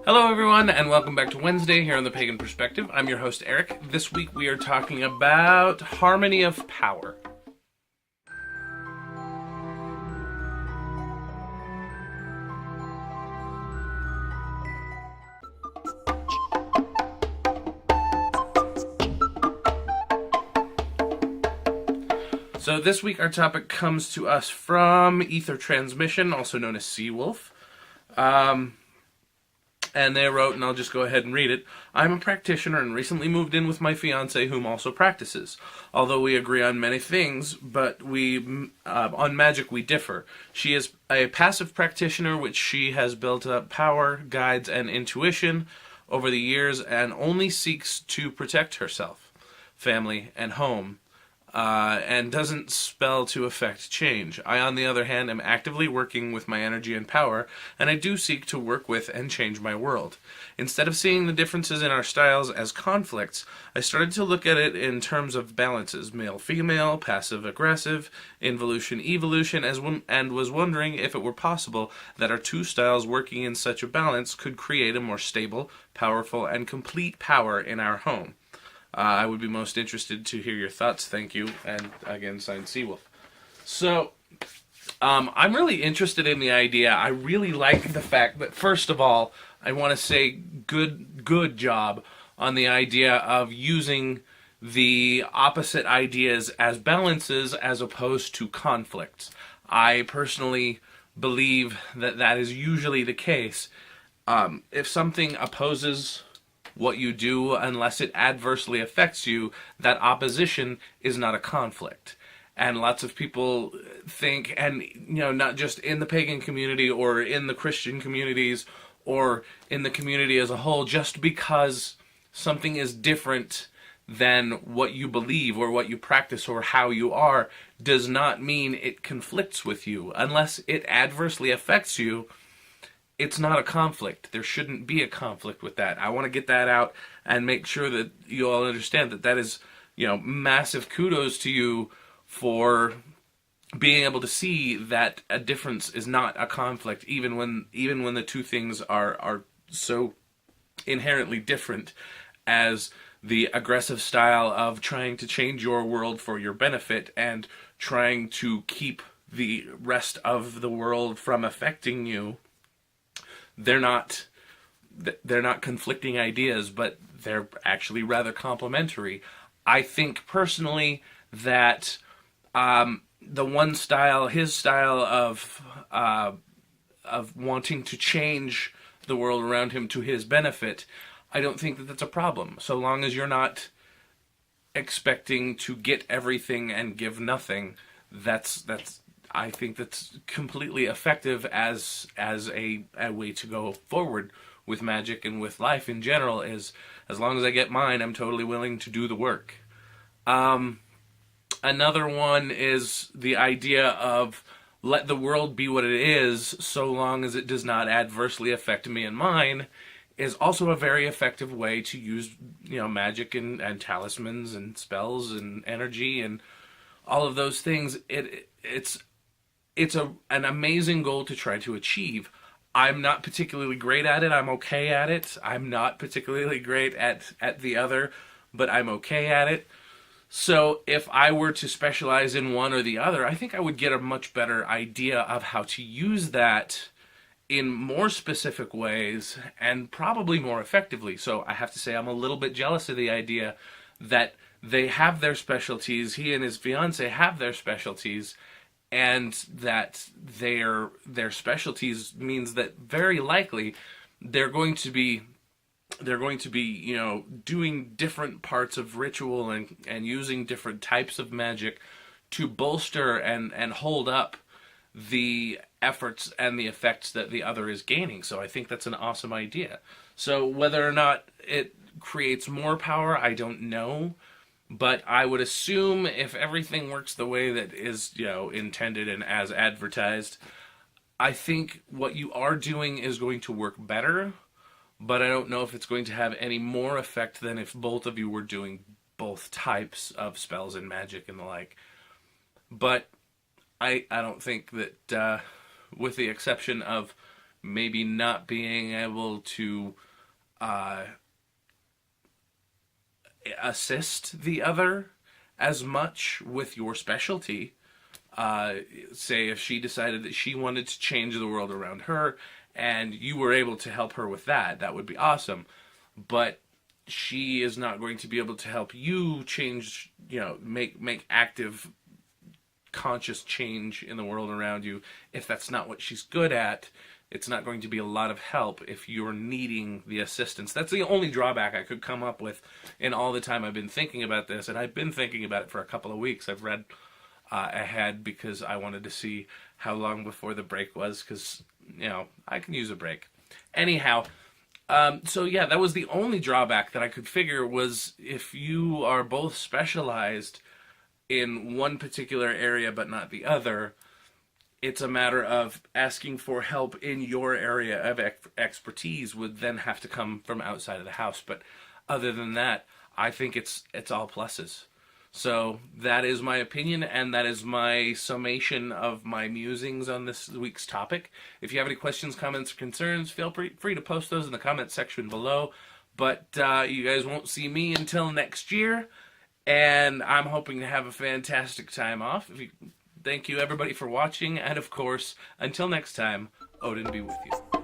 Hello everyone, and welcome back to Wednesday here on the Pagan Perspective. I'm your host Eric. This week we are talking about harmony of power. So this week our topic comes to us from Ether Transmission, also known as Seawolf. And they wrote, and I'll just go ahead and read it. I'm a practitioner and recently moved in with my fiance, whom also practices. Although we agree on many things, but on magic we differ. She is a passive practitioner, which she has built up power, guides, and intuition over the years, and only seeks to protect herself, family, and home. And doesn't spell to affect change. I, on the other hand, am actively working with my energy and power, and I do seek to work with and change my world. Instead of seeing the differences in our styles as conflicts, I started to look at it in terms of balances, male-female, passive-aggressive, involution-evolution, and was wondering if it were possible that our two styles working in such a balance could create a more stable, powerful, and complete power in our home. I would be most interested to hear your thoughts. Thank you. And again, signed Seawolf. So, I'm really interested in the idea. I really like the fact that, first of all, I want to say good job on the idea of using the opposite ideas as balances as opposed to conflicts. I personally believe that that is usually the case. If something opposes what you do, unless it adversely affects you, that opposition is not a conflict. And lots of people think, and not just in the pagan community or in the Christian communities or in the community as a whole, just because something is different than what you believe or what you practice or how you are, does not mean it conflicts with you. Unless it adversely affects you, it's not a conflict. There shouldn't be a conflict with that. I want to get that out and make sure that you all understand that that is, massive kudos to you for being able to see that a difference is not a conflict, even when the two things are so inherently different as the aggressive style of trying to change your world for your benefit and trying to keep the rest of the world from affecting you. They're not conflicting ideas, but they're actually rather complementary. I think personally that the one style, his style of wanting to change the world around him to his benefit, I don't think that that's a problem. So long as you're not expecting to get everything and give nothing, I think that's completely effective as a way to go forward with magic and with life in general. Is as long as I get mine, I'm totally willing to do the work. Another one is the idea of let the world be what it is, so long as it does not adversely affect me and mine, is also a very effective way to use magic and talismans and spells and energy and all of those things. It's an amazing goal to try to achieve. I'm not particularly great at it. I'm okay at it. I'm not particularly great at the other, but I'm okay at it. So if I were to specialize in one or the other, I think I would get a much better idea of how to use that in more specific ways and probably more effectively. So I have to say I'm a little bit jealous of the idea that they have their specialties, he and his fiance have their specialties, and that their specialties means that very likely they're going to be doing different parts of ritual and using different types of magic to bolster and hold up the efforts and the effects that the other is gaining. So I think that's an awesome idea. So whether or not it creates more power, I don't know. But I would assume if everything works the way that is, intended and as advertised, I think what you are doing is going to work better, but I don't know if it's going to have any more effect than if both of you were doing both types of spells and magic and the like. But I don't think that, with the exception of maybe not being able to assist the other as much with your specialty. Say if she decided that she wanted to change the world around her and you were able to help her with that, that would be awesome. But she is not going to be able to help you change, make active, conscious change in the world around you if that's not what she's good at. It's not going to be a lot of help if you're needing the assistance. That's the only drawback I could come up with in all the time I've been thinking about this, and I've been thinking about it for a couple of weeks. I've read ahead because I wanted to see how long before the break was, because, I can use a break. Anyhow, so yeah, that was the only drawback that I could figure was if you are both specialized in one particular area but not the other, it's a matter of asking for help in your area of expertise would then have to come from outside of the house. But other than that, I think it's all pluses. So that is my opinion, and that is my summation of my musings on this week's topic. If you have any questions, comments, or concerns, feel free to post those in the comments section below. But you guys won't see me until next year, and I'm hoping to have a fantastic time off. Thank you, everybody, for watching, and of course, until next time, Odin be with you.